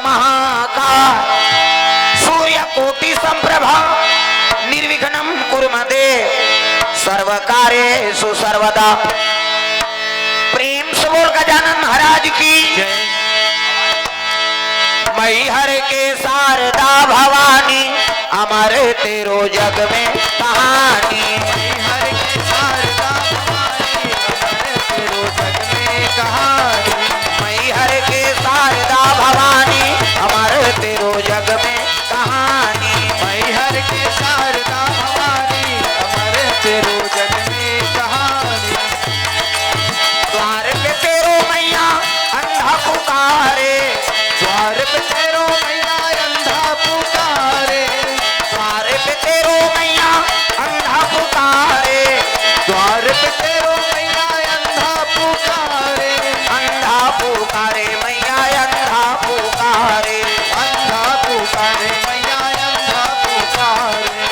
महाकाय सूर्यकोटि संप्रभा निर्विघ्नं कुरु मे देव सर्वकार्येषु सर्वदा। प्रेम से बोल गजानन महाराज की मैहर के शारदा भवानी अमर तेरो जग में कहानी। मैहर के शारदा भवानी अमर तेरो जग में कहानी। मैहर के शारदा भवानी अमर तेरो जग में कहानी। मैहर के शारदा भवानी अमर तेरो जग में कहानी। द्वार पे तेरो मैया अंधा पुकारे द्वार पे तेरो मैया अंधा पुकारे। द्वार पे तेरो मैया अंधा पुकारे। द्वार पे तेरो मैया अंधा पुकारे। अंधा पुकारे मैया अंधा पुकारे। अंधा पुकारे मैया अंधा पुकारे।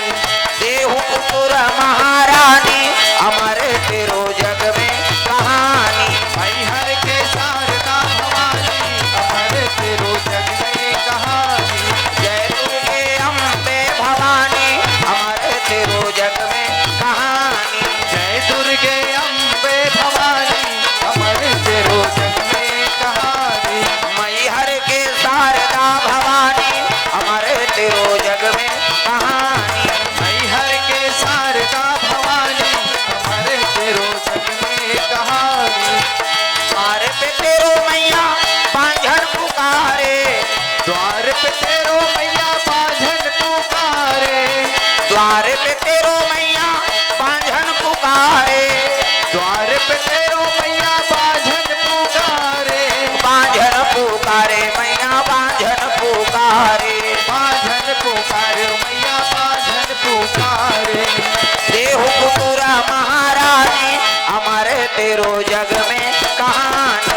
देहु पुत्र महारानी अमर तेरो जग में कहानी। मैहर के शारदा भवानी अमर तेरो जग में कहानी। जय दुर्गे अम्बे भवानी अमर तेरो जग में कहानी। जय दुर्गे अम्बे भवानी अमर तेरो जग में कहानी। मैहर के शारदा भवानी अमर तेरो जग में कहानी। मैहर के शारदा भवानी अमर तेरो जग में कहानी। द्वार पे तेरो मैया बांझन पुकारे। द्वार पे तेरो मैया बांझन पुकारे। द्वार पे तेरो मैया बांझन पुकारे। द्वार पे तेरो मैया बांझन पुकारे। बांझन पुकारे मैया बांझन पुकारे। बांझन पुकारे मैया बांझन पुकारे। देहु पुत्र महारानी अमर तेरो जग में कहानी।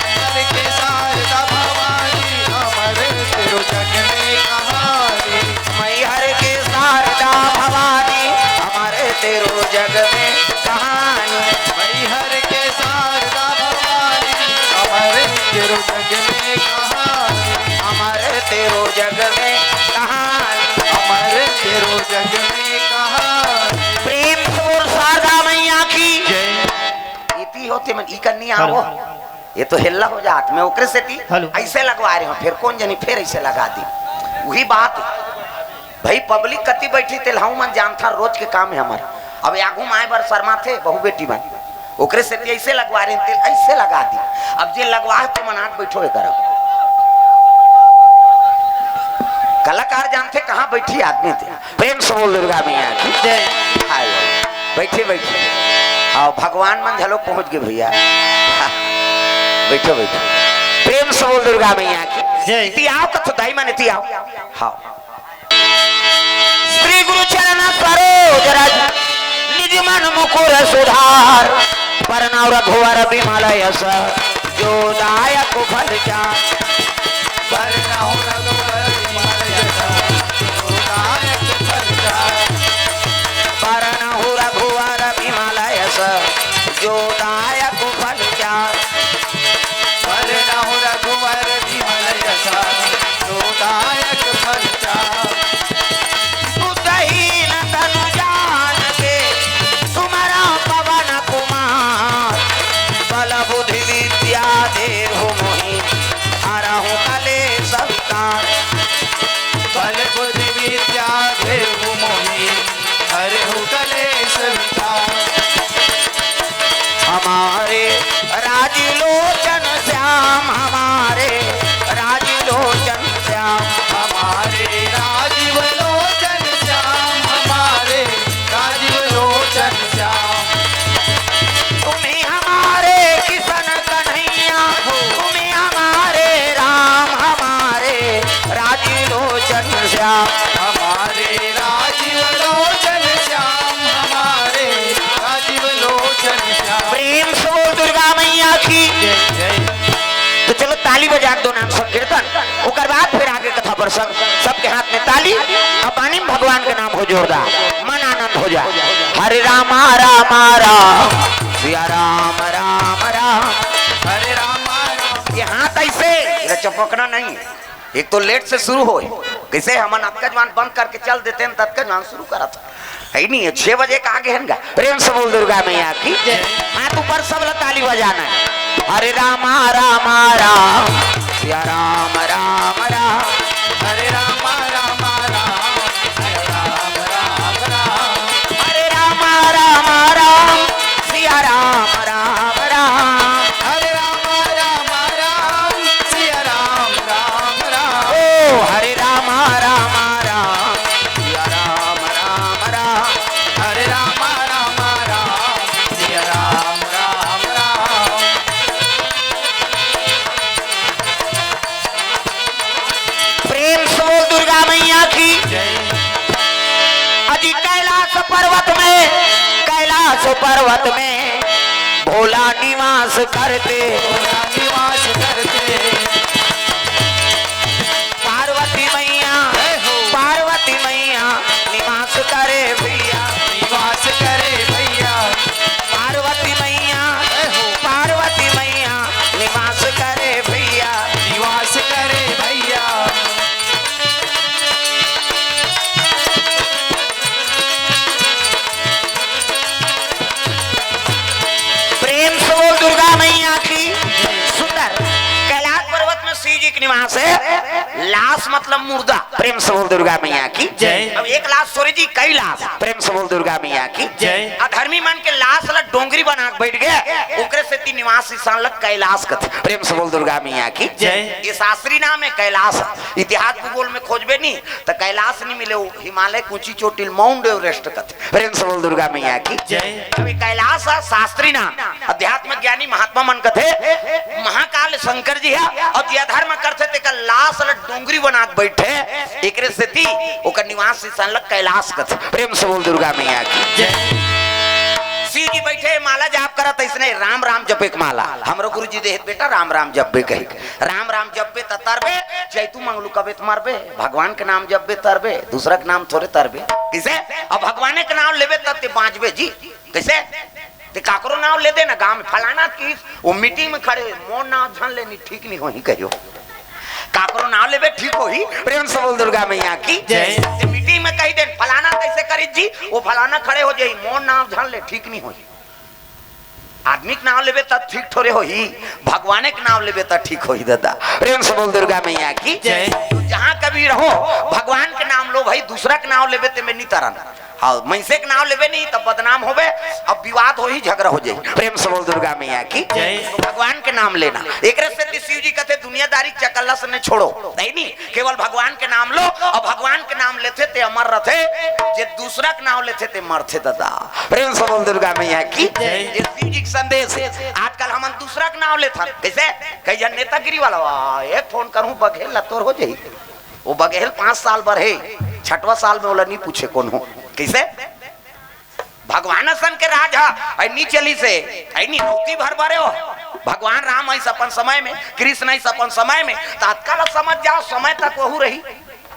मैहर के शारदा भवानी अमर तेरो जग में कहानी। मैहर के शारदा भवानी अमर तेरो जग में कहानी। मैहर के शारदा भवानी अमर तेरो जग में कहानी। अमर तेरो जग में कहानी। अमर तेरो जग में कहानी। प्रेम और शारदा मैया की जय। इति होते मन ई करनी आवो ये तो हिल्ला हो जात में ओकरे से ती ऐसे लगवा रहे हो फिर कौन जानी फिर ऐसे लगा दी वही बात भाई पब्लिक कति बैठी तेलहाऊ मन जान था रोज के काम है हमारा। अब आगू माए बर शर्मा थे बहु बेटी बन ओकरे से ती ऐसे लगवा रहे तेल ऐसे लगा दी। अब जे लगवा है तो मनाट बैठो है करब कलाकार जानते कहाँ बैठी आदमी थे। प्रेम से बोल दुर्गा मैया की जय। हाय बैठे बैठे हाँ भगवान मन झलो पहुंच गए भैया बैठो बैठो। प्रेम से बोल दुर्गा मैया की जय। ती आओ कथो दाई माने ती आओ हाँ श्री गुरु चरण सरोज रज निज मन मुकुर सुधार परनाव रघुवर विमल यश जो दायक फल जा। परनाहु रघुवर विमल यश जो दायक फल जा। परनाहु रघुवर विमल यश जो दायक फल जा। परनाहु रघुवर विमल यश जो दायक फल जा। बुद्धहीन तनु जान के तुम्हारा पवन कुमार बल बुद्धि विद्या देहु मोहि हरहु कलेश विकार। बल बुद्धि विद्या देहु मोहि हरहु कलेश विकार। हमारे राजलोचन श्याम हमारे राजलोचन श्याम। हमारे राजीव लोचन श्याम हमारे राजीव लोचन श्याम। तुम्हें हमारे किशन कन्हैया तुम्हें हमारे राम हमारे राजलोचन श्याम। हमारे राजीव लोचन श्याम हमारे राजीव लोचन श्याम। प्रेम से बोल दुर्गा मैया की जय जय। तो चलो ताली बजा दो नाम संकीर्तन ओकर बाद फिर आगे कथा प्रसंग सबके हाथ में ताली और पानी में भगवान के नाम हो जोरदार मन आनंद हो जाए। हरे राम राम राम सिया राम राम राम हरे राम राम। ये हाथ ऐसे चपकना नहीं एक तो लेट से शुरू हो, कैसे हम अतका जवान बंद करके चल देते हैं, तत्का जवान शुरू करा था है नहीं है 6 बजे का आगे है। प्रेम से बोल दुर्गा मैया की हाथ ऊपर सब ताली बजाना है। हरे राम राम राम सिया राम राम राम, हरे राम राम राम, हरे राम राम राम, हरे राम राम राम सिया राम राम राम, हरे राम राम राम, सिया राम राम राम, ओ हरे राम राम राम सिया राम राम राम, हरे राम राम राम, सिया राम राम राम। प्रेम से बोल दुर्गा मैया की। अजी कैलाश पर्वत में भोला निवास करते, भोला निवास करते, पार्वती मैया निवास करे भैया, निवास करे भैया, पार्वती मैया निवास करे भैया, निवास करे भैया। प्रेम से बोल दुर्गा मैया की। सुंदर कैलाश पर्वत में शिव जी की निवास है। लाश मतलब मुर्दा। प्रेम से बोल दुर्गा मैया की जय। अब एक लाश सोरी जी कई लाश। प्रेम से बोल दुर्गा मैया की जय। अधर्मी मन के लाश लग डोंगरी बना के बैठ गए, ओकरे से ती निवास स्थान लग कैलाश कथे। प्रेम से बोल दुर्गा मैया की जय। ये शास्त्री नाम है कैलाश। इतिहास भूगोल में खोजबे नहीं तो कैलाश नहीं मिले, हिमालय की ऊंची चोटी माउंट एवरेस्ट कथे। प्रेम से बोल दुर्गा मैया की जय। अभी कैलाश है शास्त्री नाम। अध्यात्म ज्ञानी महात्मा मन कथे महाकाल शंकर जी है और जे धर्म करते ते का लाश ल डोंगरी बना के बैठे, एकरे से ती ओकर निवास स्थान लग कैलाश कथे। प्रेम से बोल दुर्गा मैया की जय। शिव जी बैठे माला जाप करत, इसने राम राम जपे के माला। हमरो गुरु जी देहत बेटा राम राम जपबे कही, राम राम जपबे त तरबे, जैतू मंगलू कबे मारबे, भगवान के नाम जपबे तरबे, दूसरा के नाम थोड़े तरबे। कैसे अब भगवान के नाम लेबे तब ते बांचबे जी। कैसे ते काकरो नाम ले दे ना गांव में फलाना किस वो मीटिंग में खड़े मोर नाम जान लेनी ठीक नहीं होही कहियो, काकरो नाम लेबे ठीक होही। प्रेम से बोल दुर्गा मैया की जय। ते मीटिंग में कही दे फलाना कैसे करी जी, वो फलाना खड़े हो जाई, मोर नाम जान ले ठीक नहीं होही। आदमी के नाम लेबे तब ठीक थोड़े होही, भगवान के नाम लेबे तब ठीक होही दादा। प्रेम से बोल दुर्गा मैया की जय। जहाँ कभी रहो भगवान के नाम लो भाई, दूसरा के नाम लेबे ते में नहीं तरन। हाँ मैसे के नाम लेबे नहीं तब बदनाम होबे, अब विवाद हो ही झगड़ा हो जाए। प्रेम से बोल दुर्गा मैया की जय। तो भगवान के नाम लेना। एक से शिव जी कहते दुनियादारी चकल्ला से छोड़ो, नहीं केवल भगवान के नाम लो और भगवान के नाम लेते ते अमर रहते, जे दूसरा के नाम लेते ते मरते दादा। प्रेम से बोल दुर्गा मैया की जय। शिव जी का संदेश आजकल हम दूसरा के नाम लेते कैसे कई जन नेतागिरी वाला ये फोन करूं बघेल तोर हो जाई, वो बघेल 5 साल बढ़े 6वां साल में बोला नहीं पूछे कौन हो। कैसे भगवान सन के राज है चली से नहीं नौकी भर भरे हो। भगवान राम है अपन समय में, कृष्ण है अपन समय में, तत्काल समझ जाओ समय तक वहू रही।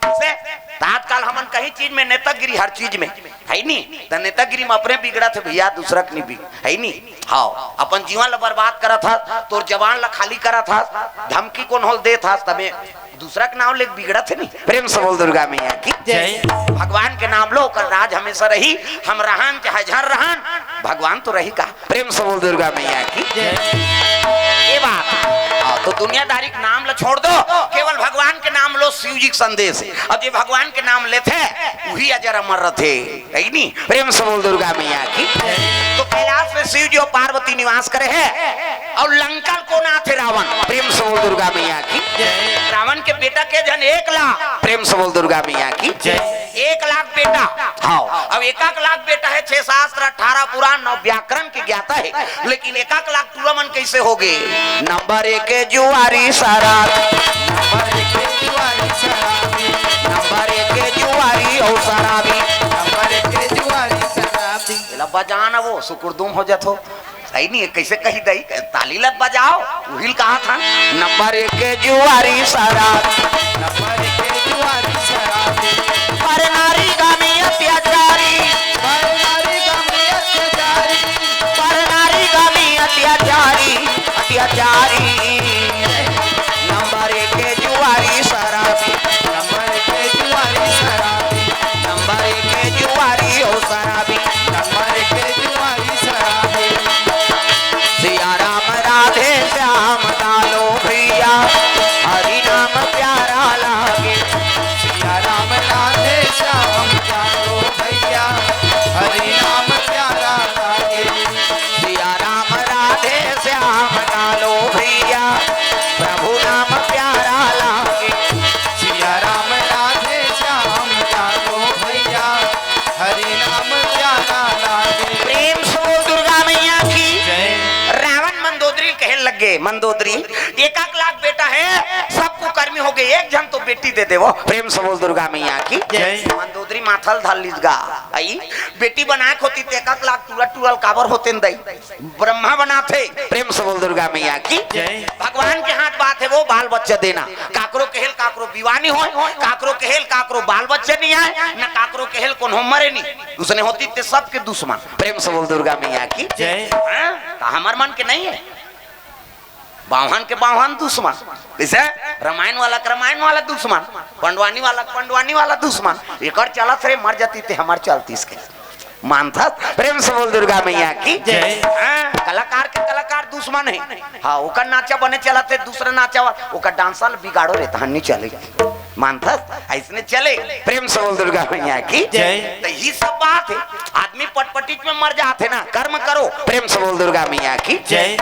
से तत्काल हमन कहीं चीज में नेतागिरी हर चीज में है नहीं, तो नेतागिरी में अपने बिगड़ा थे भैया दूसरा के नहीं बिग है नहीं। हाँ अपन जीवन ला बर्बाद करा था, तोर जवान ला खाली करा था, धमकी कौन होल दे था, तबे दूसरा के नाम ले बिगड़ा थे नहीं। प्रेम से बोल दुर्गा मैया की जय। भगवान के नाम लो कर राज हमेशा रही, हम रहन चाहे झर रहन भगवान तो रही का। प्रेम से बोल दुर्गा मैया की ये बात। तो दुनियादारी के नाम ला छोड़ दो, केवल भगवान के नाम लो। शिव जी का संदेश और ये भगवान के नाम लेते वही अजर अमर रहते है नहीं। प्रेम से बोल दुर्गा मैया की। तो कैलाश में शिव जी और पार्वती निवास करे है और लंका को ना थे रावण। प्रेम से बोल दुर्गा मैया की। रावण के बेटा के जन 1 लाख। प्रेम से बोल दुर्गा मैया की 1 लाख बेटा। हाँ अब 1 लाख बेटा है, 6 शास्त्र 18 पुराण 9 व्याकरण के ज्ञाता है, लेकिन 1 लाख तुलमन कैसे हो गए। नंबर 1 जुआरी शराब, नंबर 1 जुआरी शराबी, नंबर 1 जुआरी और शराबी, नंबर 1 जुआरी शराबी। बजाना वो सुकुरदुम हो जातो सही नहीं है। कैसे कही दई ताली लत बजाओ उहिल कहा था। नंबर 1 जुआरी शराब, नंबर 1 जुआरी शराबी, पर नारी गामी अत्याचारी, पर नारी गामी अत्याचारी, पर नारी गामी अत्याचारी अत्याचारी। नंबर 1 जुआरी शराब, के मंदोदरी 1 लाख बेटा है, सबको कर्मी हो गए, एक जन तो बेटी दे देवो। प्रेम से बोल दुर्गा मैया की जय। मंदोदरी माथल धल लीजगा आई बेटी बना होती 1 लाख टूरल काबर होते दई ब्रह्मा बनाते। प्रेम से बोल दुर्गा मैया की जय। भगवान के हाथ बात है वो बाल बच्चा देना। काकरो केहेल काकरो विवानी हो, काकरो केहेल काकरो बाल बच्चे नहीं आए, न काकरो केहेल कौन हो मरे नहीं, उसने होती ते सबके दुश्मन। प्रेम से बोल दुर्गा मैया की जय। हमार मन के नहीं है, बावहन के बावहन दुश्मन, जैसे रामायण वाला का रामायण वाला दुश्मन, पंडवानी वाला पंडवानी वाला दुश्मन। एक चलत रे मर जाती थे हमार चलती इसके मानता। प्रेम से बोल दुर्गा मैया की जय। कलाकार के कलाकार दुश्मन है। हाँ ओकर नाचा बने चला थे, दूसरा नाचा ओकर डांसल बिगाड़ो रे तहनी चले मानता ऐसने चले। प्रेम से बोल दुर्गा मैया की जय। तो ये सब बात है, आदमी पटपटी में मर जाते ना, कर्म करो। प्रेम से बोल दुर्गा मैया की जय।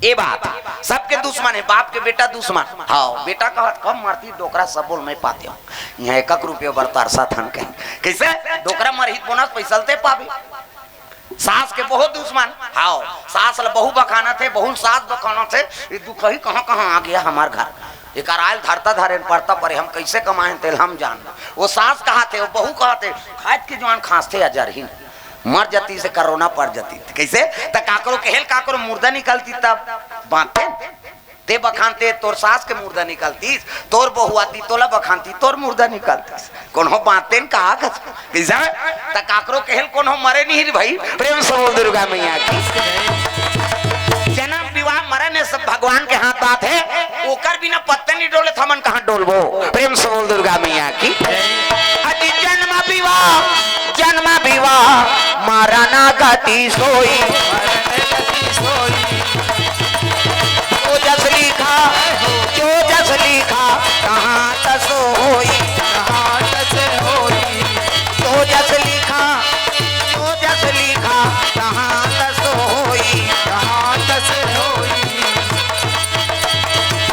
ये बात सबके दुश्मन है, बाप के बेटा दुश्मन। हाँ बेटा का कब मारती डोकरा सब बोल मैं पाते हूँ यहाँ 1 रुपये बरतारसा थन के कैसे डोकरा मरहित बोनस पैसलते पावे। सास के बहुत दुश्मन। हाँ सास बहु बखाना थे, बहु सास बखाना थे, ये दुख ही कहाँ कहाँ आ गया हमार घर। एक आयल धरता धरे पड़ता परे हम कैसे कमाए तेल हम जान। वो सास कहा थे, वो बहु कहा थे, खाद के जवान खांसते अजर ही मर जाती से कोरोना पड़ जाती कैसे त काकरो केहेल काकरो मुर्दा निकलती तब बांधते ते बखानते तोर सास के मुर्दा निकलती, तोर बहु आती तोला बखानती तोर मुर्दा निकलती कौन हो बांधते कहा कैसा त काकरो केहेल कौन हो मरे नहीं भाई। प्रेम से बोल दुर्गा मैया की जन्म विवाह मरण है सब भगवान के हाथ बात है, ओकर बिना पत्ते नहीं डोले थमन कहाँ डोलबो। प्रेम से बोल दुर्गा मैया की अति जन्म विवाह मारा ना गति सोई, जो जस लिखा कहाँ तस होई, जो जस लिखा कहाँ तस होई,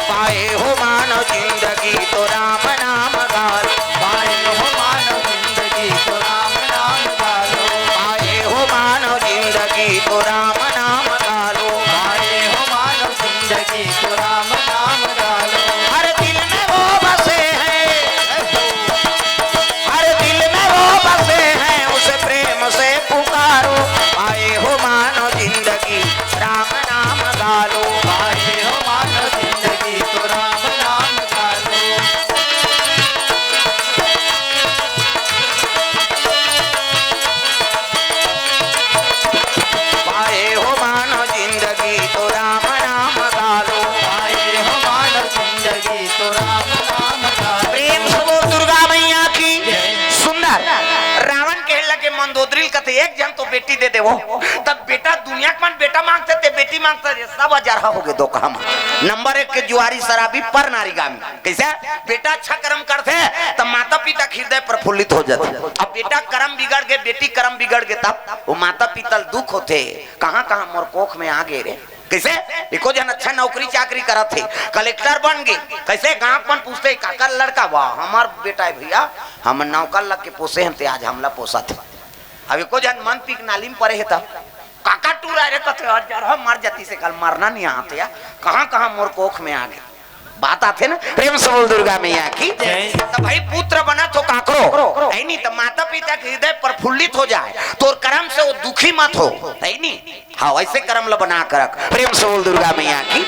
पाए हो मानव जिंदगी तो राम नाम गाल, पाए हो मानव जिंदगी तो राम नाम गालो, पाए हो मानव जिंदगी तो राम नाम गालो, पाए हो मानव जिंदगी तो राम नाम गालो। हर दिल में वो बसे हैं, हर दिल में वो बसे हैं, उसे प्रेम से पुकारो, पाए हो मानव जिंदगी राम नाम गालो, पाए हो मानव जिंदगी तो राम नाम गालो। पाए हो मानव जिंदगी तो राम नाम गालो, पाए हो मानव जिंदगी तो राम नाम गालो। प्रेम से बोल दुर्गा मैया की सुंदर। रावण के लगे मंदोदरी कथे एक जन तो बेटी दे देवो, तब बेटा दुनिया के मन बेटा मांगते थे बेटी मांगते थे, सब 1000 हो गए दो काम। नंबर 1 के जुआरी शराबी पर नारीगामी कैसे बेटा अच्छा कर्म करते तब माता पिता हृदय प्रफुल्लित हो जाते। अब बेटा कर्म बिगड़ गए बेटी कर्म बिगड़ गए तब वो माता पिता दुख होते कहाँ कहाँ मोर कोख में आ गए रे कैसे। एको जन अच्छा नौकरी चाकरी करत थे कलेक्टर बन गए कैसे, गांव मन पूछते काका लड़का वाह हमार बेटा है भैया, हम नौकर लग के पोसे हम ते आज हमला पोसा थे। अब एको जन मन पीक नालीम परे है तब काका टूरा रे कथे हजार मर जाती से कल मरना नहीं आते या कहाँ कहाँ मोर कोख में आ गए बात आते ना। प्रेम से बोल दुर्गा मैया की तो भाई पुत्र बना तो काकरो है नहीं, तो माता पिता के हृदय प्रफुल्लित हो जाए तो कर्म से वो दुखी मत हो है नहीं। हाँ वैसे कर्म ला बना कर रख। प्रेम से बोल दुर्गा मैया की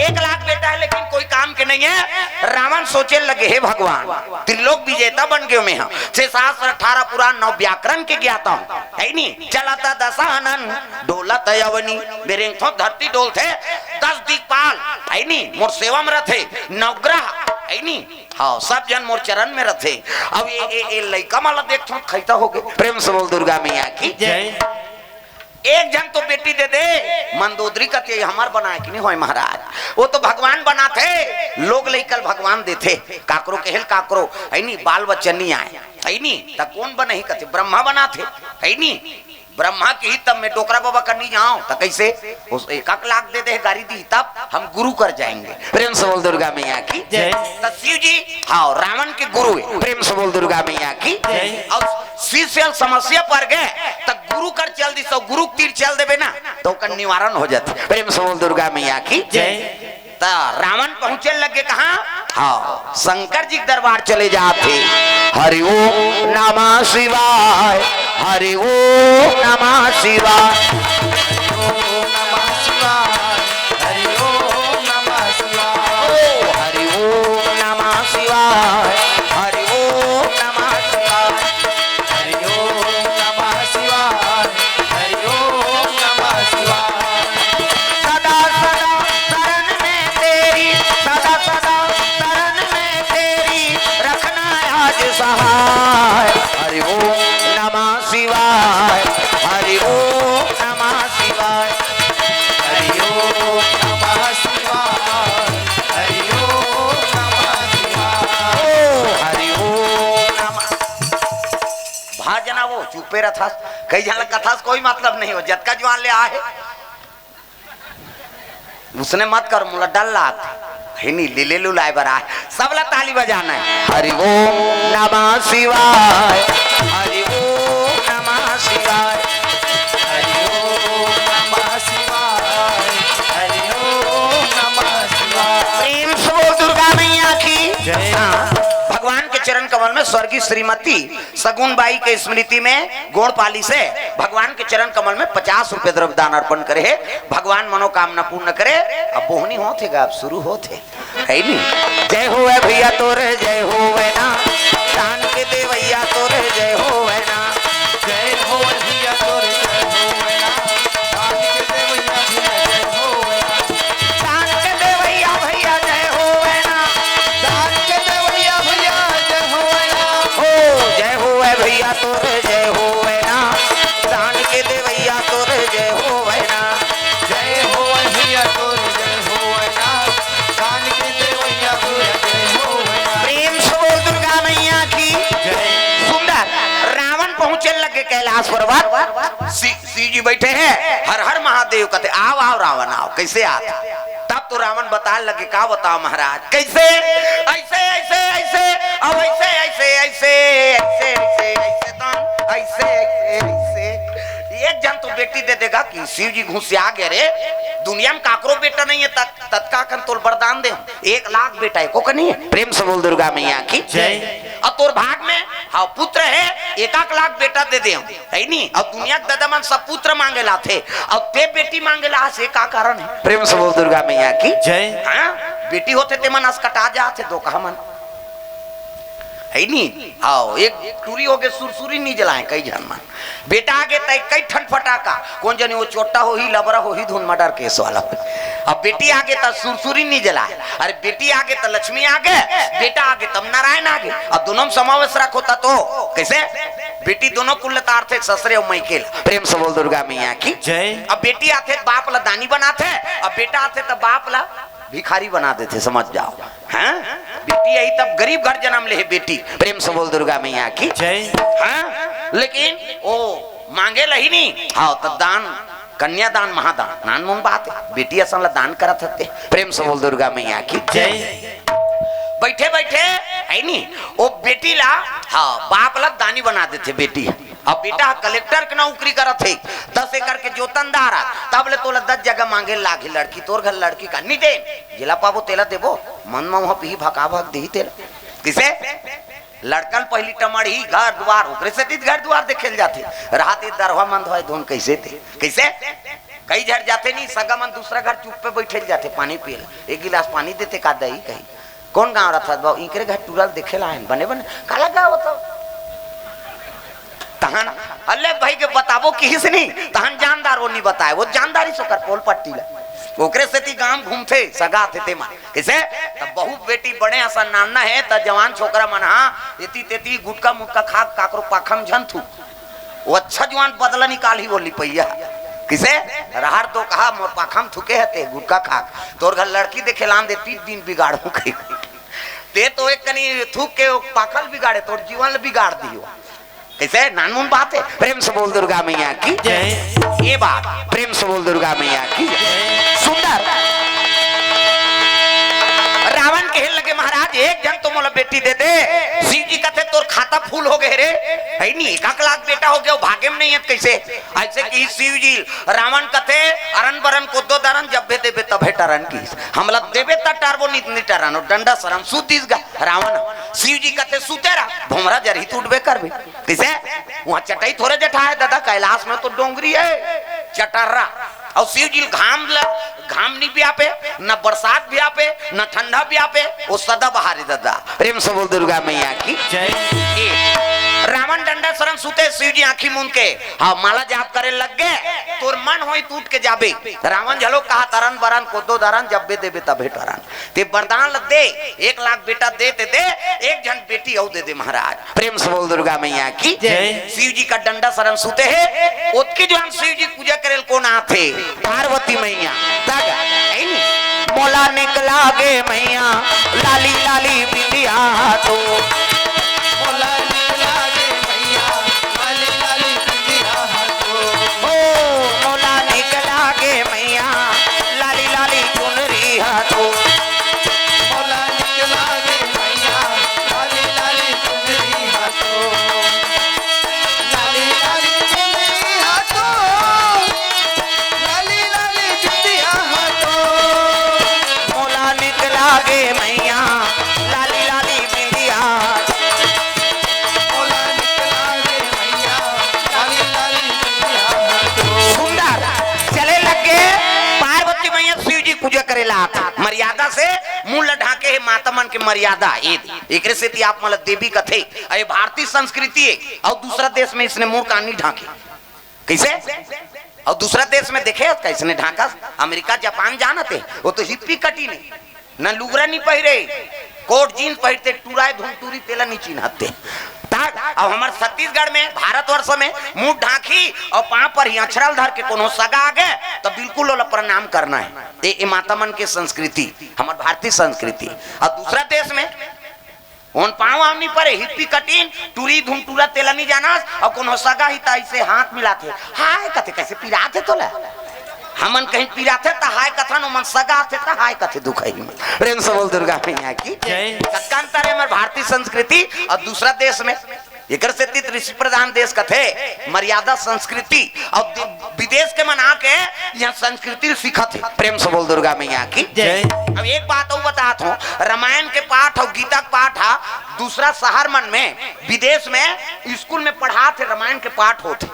1 लाख बेटा है लेकिन कोई काम के नहीं है। रावण सोचे लगे हे भगवान त्रिलोक विजेता बन गए मैं 6 शास्त्र 18 पुराण 9 व्याकरण के ज्ञाता हूँ है नहीं। चलाता दशानन डोलत अवनी मेरे धरती डोलते 10 दिक्पाल है नहीं, मोर सेवा में रहते नवग्रह है नहीं। हाँ सब जन मोर चरण में रहते। अब ये लड़का माला देखो खैता हो गए। प्रेम से बोल दुर्गा मैया की जय। एक जन तो बेटी दे दे मंदोदरी का ते हमार बनाए कि नहीं होय महाराज, वो तो भगवान बनाते लोग लेकल भगवान देते काकरो केहल काकरो है नहीं बाल बच्चन नहीं आए है नहीं तो कौन बने ही कहते ब्रह्मा बनाते है नहीं। ब्रह्मा की ही तब मैं डोकरा बाबा करनी जाऊं तो कैसे उस 1 लाख दे दे गाड़ी दी तब हम गुरु कर जाएंगे। प्रेम से बोल दुर्गा मैया की जय। तो शिव जी हाँ रावण के गुरु है। प्रेम से बोल दुर्गा मैया की जय। और शिव से समस्या पर गए तो गुरु कर चल दी सब गुरु तीर चल देवे ना तो का निवारण हो जाते। प्रेम से बोल दुर्गा मैया की जय। तो रावण पहुंचे लगे कहा हाँ शंकर जी दरबार चले जाते। हरि ओम नमः शिवाय हरि ओम नमः शिवाय हरि ओम नमः शिवाय हरि ओम नमः शिवाय हरि ओम नमः शिवाय हरि ओम नमः शिवाय हरि ओम नमः शिवाय सदा सदा शरण में तेरी सदा सदा शरण में तेरी रखना आज सहाय। हरि ओम नमः शिवाय हरि ओम नमः शिवाय हरि ओम नमः शिवाय हरि ओम नमः शिवाय हरि ओम नमः। भाजना वो चुपे रथा कई जन कथा से कोई मतलब नहीं हो जतका जवान ले आए उसने मत कर मुला डल लात है नहीं ले ले लाए बरा सबला ताली बजाना है। हरि ओम नमः शिवाय हरि ओम नमः शिवाय हरि ओम नमः शिवाय हरि ओम नमः शिवाय प्रेम से बोल दुर्गा मैया की जय। हाँ, भगवान के चरण कमल में स्वर्गीय श्रीमती सगुन बाई के स्मृति में गोड़पाली से भगवान के चरण कमल में 50 रुपए द्रव्य दान अर्पण करे है। भगवान मनोकामना पूर्ण करे। अब बोहनी होते अब शुरू होते है नहीं। जय हो भैया तोरे जय हो ना दान के दे भैया तोरे जय हो ना जय हो भैया तोरे जय हो ना दान के दे भैया जय हो दान के दे भैया भैया जय हो ना दान के दे भैया जय हो हो जय हो भैया तोरे जय हो ना दान के दे भैया तोरे जय हो ना जय हो भैया तोरे जय हो ना दान के दे भैया जय हो प्रेम से बोल दुर्गा मैया की जय। सुंदर रावण पहुंचे लगे कैलाश पर्वत शिव जी बैठे हैं हर हर महादेव कहते आओ आओ रावण आओ कैसे आता। तब तो रावण बता लगे का बताओ महाराज कैसे ऐसे ऐसे ऐसे अब ऐसे ऐसे ऐसे ऐसे ऐसे ऐसे तो ऐसे ऐसे ऐसे एक जन तो बेटी दे देगा कि शिव जी घुसिया गए रे दुनिया में काकरो बेटा नहीं है तत्का कर तोल वरदान दे 1 लाख बेटा है को नहीं है। प्रेम से बोल दुर्गा मैया की जय। और तोर भाग में हाँ पुत्र है 1 लाख बेटा दे दे है नहीं। अब दुनिया के दादा मन सब पुत्र मांगे ला थे अब ते बेटी मांगे ला से का कारण है। प्रेम से बोल दुर्गा मैया की जय। हाँ बेटी होते ते मन कटा जाते दो कहा मन है नहीं। आओ एक टूरी हो गए सुरसुरी नहीं जलाए कई जन मन बेटा आगे तय कई ठन फटाका कौन जनी वो चोटा हो ही लबरा हो ही धुन मर्डर केस वाला। अब बेटी आगे तब सुरसुरी नहीं जलाए अरे बेटी आगे तो लक्ष्मी आगे बेटा आगे तब नारायण आगे। अब दोनों में समावेश रखोता तो कैसे बेटी दोनों कुल तार थे ससुरे और मैकेल। प्रेम से बोल दुर्गा मैया की जय। अब बेटी आते बाप ला दानी बनाते अब बेटा आते तब बाप ला भिखारी बना देते समझ जाओ। हैं बेटी आई तब गरीब घर जन्म ले है बेटी। प्रेम से बोल दुर्गा मैया की जय। हाँ लेकिन ओ मांगे लही नहीं हाँ तो दान कन्यादान महादान नान मुन बात है बेटी असल दान करत हते। प्रेम से बोल दुर्गा मैया की जय। बैठे बैठे है नहीं वो बेटी ला हाँ बाप ला दानी बना देते बेटी। अब बेटा कलेक्टर के नौकरी करत है 10 एकड़ के जोतनदार तब ले तोला 10 जगह मांगे लागे लड़की तोर घर लड़की का नहीं दे जिला पाबो तेला देबो मन में वहां पी भका भक दी तेला किसे लड़कन पहली टमड़ ही घर द्वार ओकरे से घर द्वार देखे जाते रात दरवा मन धोए धुन कैसे थे कैसे कई झड़ जाते नहीं सगा मन दूसरा घर चुप पे बैठे जाते पानी पिए 1 गिलास पानी देते का दही कहीं कौन गाँव रहा था इनके घर टूरल देखे ला बने बने काला गाँव तो तहन अल्ले भाई के बताबो किसी नहीं तहन जानदार वो नहीं बताए वो जानदारी से कर पोल पट्टी ला ओकरे से ती गांव घूमते सगा थे ते मां किसे तब बहु बेटी बड़े असन नाना है त जवान छोकरा मन हां एती तेती गुटका मुटका खा काकरो पाखम झंथू वो अच्छा जवान बदला निकाल ही बोली पैया किसे रहर तो कहा मोर पाखम थुके हते गुटका खा तोर घर लड़की देखे लान दे 3 दिन बिगाड़ू कही ते तो एक कनी थूक के पाखल बिगाड़े तोर जीवन बिगाड़ दियो कैसे नानमुन बात है। प्रेम से बोल दुर्गा मैया की जय। ये बात प्रेम से बोल दुर्गा मैया की सुंदर। रावण कहे लगे महाराज एक जन तो मोला बेटी दे दे। शिव जी कहते तोर खाता फूल हो गए रे, है नहीं 1 लाख बेटा हो गया भागे में नहीं है कैसे। ऐसे कि शिव जी रावण कहते अरन बरन को दो दरन जब बे देबे तब टरन की हमला देबे त टारबो नितनी टरन और डंडा सरम सुतीस गा रावण। शिव जी कहते सुते रहा भोमरा जरही टूटबे करबे कैसे। वहां चटाई थोड़े जठा है दादा, कैलाश में तो डोंगरी है चटर्रा। और शिव जी घाम नहीं भी आपे न बरसात भी आपे न ठंडा भी आपे, वो सदा बहारी दादा। प्रेम से बोल दुर्गा मैया की जय। रावण डंडा शरण सुते शिव जी आंखी मूंद के हाँ माला जाप करे लग गए। तोर मन होई टूट के जाबे। रावण झलो कहा तरन बरन को दो दरन जब बे देबे तब टरन ते वरदान लग दे 1 लाख बेटा दे एक जन बेटी औ दे दे महाराज। प्रेम से बोल दुर्गा मैया की जय। शिव जी का डंडा शरण सुते है उसकी जो हम शिव जी पूजा करेल कौन आथे पार्वती मैया दागा है नी। मोला निकला गे मैया लाली लाली बिंदिया तो मोला निकला गे मैया लाली लाली बिंदिया तो। ओ मोला निकला गे मैया लाली लाली चुनरी हाथो। मोला निकला गे मैया लाली लाली चुनरी हाथो। लाली लाली चुनरी हाथो। लाली लाली बिंदिया हाथो। मोला निकला गे मैया लाली लाली बिंदिया। मोला निकला गे मैया लाली लाली बिंदिया हाथो। सुंदर चले लगे पार्वती मैया शिव जी पूजा करेला मर्यादा से मुंह ढाके है माता मन के मर्यादा एक से आप मतलब देवी कथे अरे भारतीय संस्कृति है। और दूसरा देश में इसने मुंह कान नहीं ढाके कैसे। और दूसरा देश में देखे कैसे ढाका अमेरिका जापान जानते वो तो हिप्पी कटी नहीं न लुगरा नहीं पहिरे कोट जीन्स पहनते टूराए धुनटूरी तेला नहीं चिन्हते। अब हमारे छत्तीसगढ़ में भारतवर्ष में मुंह ढाकी और पांव पर ही अक्षरल धर के कोनो सगा आ गए तो बिल्कुल ओला प्रणाम करना है। ये माता मन की संस्कृति हमारे भारतीय संस्कृति। और दूसरा देश में उन पाँव आमनी पर हिप्पी कटीन टूरी धुनटूरा तेला नहीं जाना और कोनो सगा ही ऐसे हाथ मिलाते हाय कथे कैसे पिराते तोला हमन कहीं पिराते त हाय कथन मन सगा थे त हाय कथे दुखई। प्रेम से बोल दुर्गा मैया की जय। कक्कांतर है भारतीय संस्कृति और दूसरा देश में एक से ऋषि प्रधान देश कथे मर्यादा संस्कृति और विदेश के मना के यहाँ संस्कृति सीखा थे। प्रेम से बोल दुर्गा मैया की जय। अब एक बात और बतात हूँ रामायण के पाठ और गीता के पाठ है दूसरा शहर मन में विदेश में स्कूल में पढ़ा थे रामायण के पाठ होते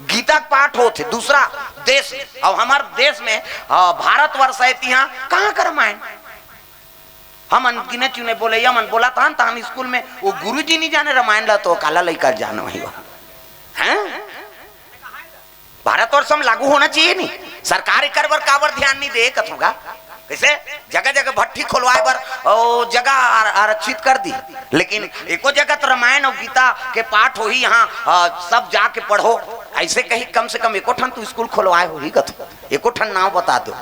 गीता के पाठ होते दूसरा देश। और हमारे देश में भारतवर्ष है यहाँ कहाँ का रामायण हम गिने चुने बोले यमन बोला था हम स्कूल में वो गुरुजी नहीं जाने रामायण ला तो काला लेकर जाना वही हैं। भारतवर्ष में लागू होना चाहिए नहीं सरकार कर बर काबर ध्यान नहीं दे कथोगा कैसे जगह जगह भट्टी खोलवाए बर और जगह आरक्षित कर दी। लेकिन एको जगह तो रामायण और गीता के पाठ हो ही यहाँ सब जाके पढ़ो ऐसे कहीं कम से कम एको ठन तो स्कूल खोलवाए हो ही कथो एको ठन नाम बता दो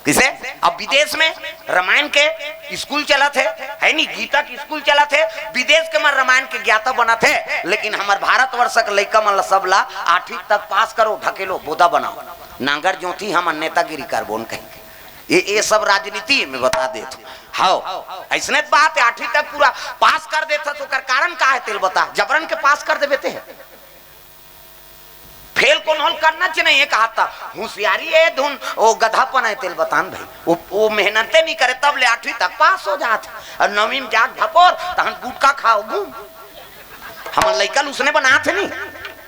किसे। अब विदेश में रामायण के स्कूल चला थे है नहीं गीता की स्कूल चला थे विदेश के मन रामायण के ज्ञाता बना थे। लेकिन हमारे भारतवर्ष का लड़का मन सबला 8वीं तक पास करो ढकेलो बोधा बनाओ नांगर ज्योति हम नेतागिरी कर बोन कहेंगे ये सब राजनीति में बता देते हाँ ऐसने बात है 8वीं तक पूरा पास कर देता तो कारण का है तेल बता जबरन के पास कर देते हैं फेल कौन हल करना चाहिए ये कहा था होशियारी है धुन वो गधापन है तेल बतान भाई वो मेहनते नहीं करे तब ले 8वीं तक पास हो जाते और 9वीं में जाग ढपोर तहन गुटका खाओ घूम हम लड़का उसने बना थे नहीं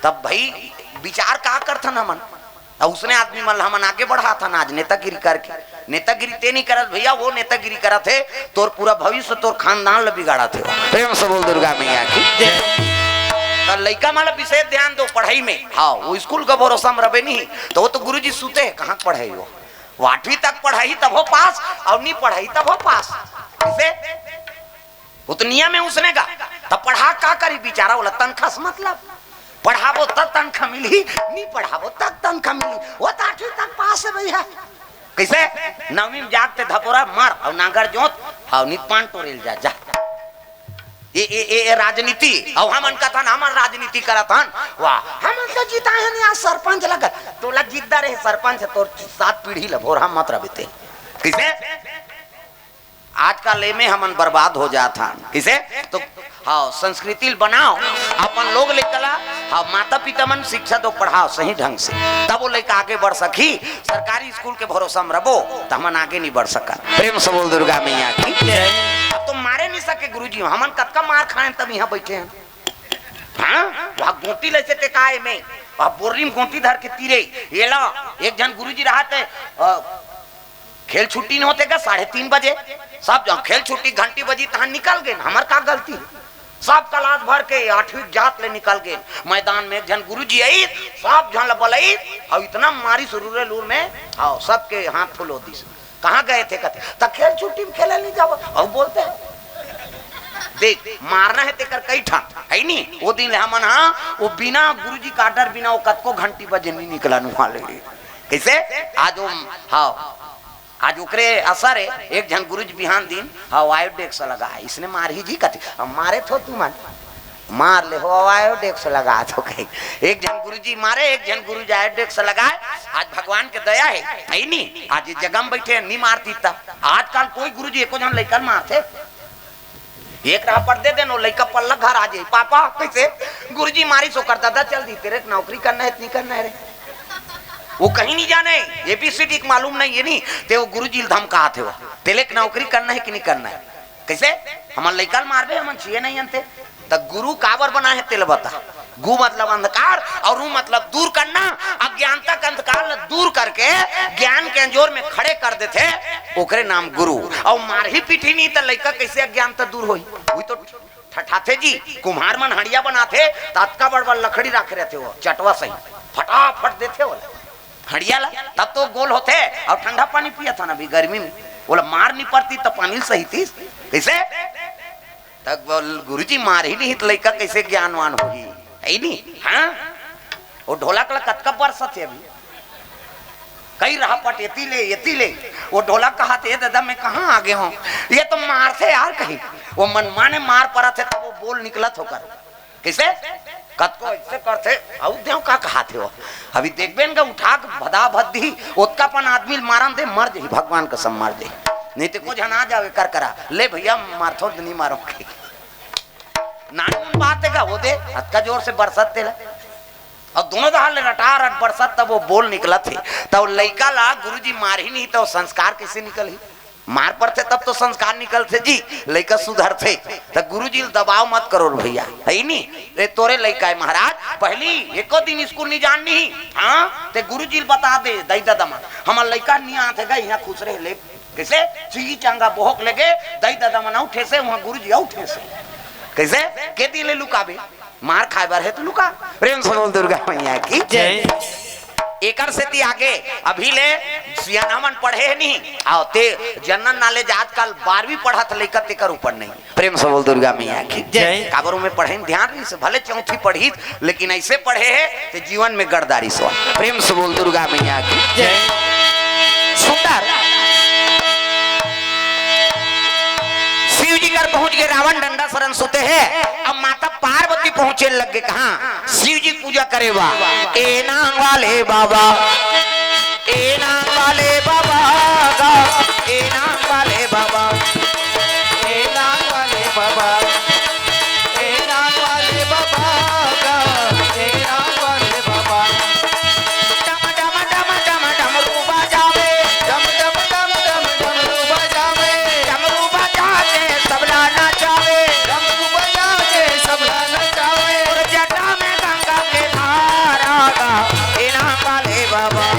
तब भाई विचार का करता ना मन और उसने आदमी मन हमन आगे बढ़ा था ना आज नेतागिरी करके नेतागिरी ते नहीं करत भैया वो नेतागिरी करा थे तोर पूरा भविष्य तोर खानदान ल बिगाड़ा थे। प्रेम से बोल दुर्गा मैया की तो लड़का माला विशेष ध्यान दो पढ़ाई में हाँ वो स्कूल का भरोसा में रहे नहीं तो वो तो गुरुजी सुते है कहाँ पढ़ाई वो 8वीं तक पढ़ाई तब हो पास और नहीं पढ़ाई तब हो पास किसे वो तो नियम है उसने का तब पढ़ा का करी बेचारा बोला तनख्वाह से मतलब पढ़ाबो तब तनख्वाह मिली नहीं पढ़ाबो तब तनख्वाह मिली वो तो 8वीं तक पास है भैया कैसे 9वीं में जागते धपोरा मार और नागर जोत और निपान टोरेल जा ये राजनीति और हमन का था हमन राजनीति करत हन वाह हमन तो जीता है यहाँ सरपंच लगा तो लग जीतदा रहे सरपंच तो 7 पीढ़ी लभोर हम मत रबते किसे आज का ले में हमन बर्बाद हो जाता किसे तो हाँ संस्कृति बनाओ अपन लोग लेकर हाँ माता पिता मन शिक्षा दो पढ़ाओ सही ढंग से तब वो लेकर आगे बढ़ सकी सरकारी स्कूल के भरोसा में रहो तो हमन आगे नहीं बढ़ सका प्रेम से बोल दुर्गा मैया की अब तो मारे नहीं सके गुरुजी हमन कतका मार खाए तब यहाँ बैठे हैं हाँ वहाँ गोटी लेते थे काय में बोर्री में गोटी धर के तीरे ये ला एक जन गुरुजी रहा थे खेल छुट्टी नहीं होते क्या 3:30 बजे सब जहाँ खेल छुट्टी घंटी बजी तहाँ निकल गए हमार का गलती सब क्लास भर के 8वीं जात ले निकल गए मैदान में एक जन गुरुजी आई सब जन बोलाई और इतना मारी सुरूरे लूर में आओ सबके हाथ फुल होती कहाँ गए थे कहते तब खेल छुट्टी में खेले नहीं जाओ और बोलते हैं देख मारना है तेकर कई ठा है नहीं वो दिन हमन हाँ वो बिना गुरुजी का डर बिना वो कतको घंटी बजे नहीं निकला वाले कैसे आज वो हाँ आज उकरे असर है एक जन गुरुजी बिहान दिन आयोडेक्स लगा है इसने मार ही जी कथी मारे थो तू मन मार ले हो आयोडेक्स लगा तो कहीं एक जन गुरुजी मारे एक जन गुरुजी आयोडेक्स लगाए आज भगवान के दया है नहीं आज इस जगह में बैठे नहीं मारती था आजकल कोई गुरुजी एको जन लेकर मारते एक राह पर दे देनो लइका पल्ला घर आ जाए पापा कैसे गुरुजी मारी सो कर दादा चल दी तेरे नौकरी करना है इतनी करना है रे वो कहीं नहीं जाने एबीसीडी मालूम नहीं है नहीं ते वो गुरुजी धमका थे वो तेले नौकरी करना है कि नहीं करना है कैसे हमारे लइका मारबे हमन छिए नहीं अंते तो गुरु काबर बना है तेल बता गु मतलब अंधकार और रू मतलब दूर करना अज्ञानता का अंधकार दूर करके ज्ञान के अंजोर में खड़े कर देते ओकरे नाम गुरु और मार ही पीठी नहीं तो लइका कैसे अज्ञानता दूर होई वही तो ठठाथे जी कुम्हार मन हड़िया बनाते तत्का बड़ लकड़ी रख रहे थे वो चटवा सही फटाफट देते वो हड़िया ला तब तो गोल होते और ठंडा पानी पिया था ना भी गर्मी में बोला मार नहीं पड़ती तो पानी सही थी कैसे तक गुरुजी मार ही नहीं तो लइका कैसे ज्ञानवान होगी है नहीं हाँ वो ढोलक ला कतका बरस थे अभी कई रहा पट येती ले वो ढोलक कहा थे दादा मैं कहाँ आगे हूँ ये तो मार थे यार कहीं वो मनमा ने मार पड़ा थे तब वो बोल निकला होकर कैसे कतको ऐसे करते औ का कहा थे वो अभी देखबे ना उठा भदा भद्दी उत्कापन आदमी मारन दे मर जाही भगवान कसम मर जाही नहीं तो कुछ ना जावे कर करा ले भैया मारथो नहीं मारोगे नानी बात है वो दे हत्का जोर से बरसत तेला और दोनों दाल रटा रट बरसत तब वो बोल निकला थे तब लइका ला गुरुजी मार ही नहीं तो संस्कार कैसे निकल ही मार पड़ते तब तो संस्कार निकलते जी लइका सुधर थे तो गुरुजी दबाव मत करो भैया है नहीं रे तोरे लइका है महाराज पहली एको दिन स्कूल नहीं जाननी हाँ ते गुरुजी बता दे दई दादा मन हमार लइका नहीं आते गए यहाँ खुश रहे ले कैसे ची चांगा बोहक लगे दई दादा मन उठे से वहाँ गुरुजी उठे से कैसे के दिले लुकाबे मार खाए बार है तो लुका प्रेम से बोल दुर्गा मैया की जय एकर से ती आगे अभी ले सियानामन पढ़े नहीं आओ ते जनरल नॉलेज आजकल 12वीं पढ़त लेकर तेकर ऊपर नहीं प्रेम से बोल दुर्गा मैया की जय काबरों में पढ़े ध्यान नहीं से भले 4वीं पढ़ी लेकिन ऐसे पढ़े है तो जीवन में गरदारी सो प्रेम से बोल दुर्गा मैया की जय सुंदर शिव जी घर पहुंच गए रावण डंडा शरण सुते हैं अब माता पार्वती पहुंचे लग गए कहा शिव जी पूजा करे बा ए नांग वाले बाबा ए नांग वाले बाबा ए नांग वाले बाबा ए नांग वाले बाबा ए नांग वाले बाबा ए नांग वाले बाबा डम डम डम डम डमरू बजावे डम डम डम डम डमरू बजावे डमरू बजावे सबला नचावे डमरू बजावे सबला नचावे और जटा में गंगा के धारा का ए नांग वाले बाबा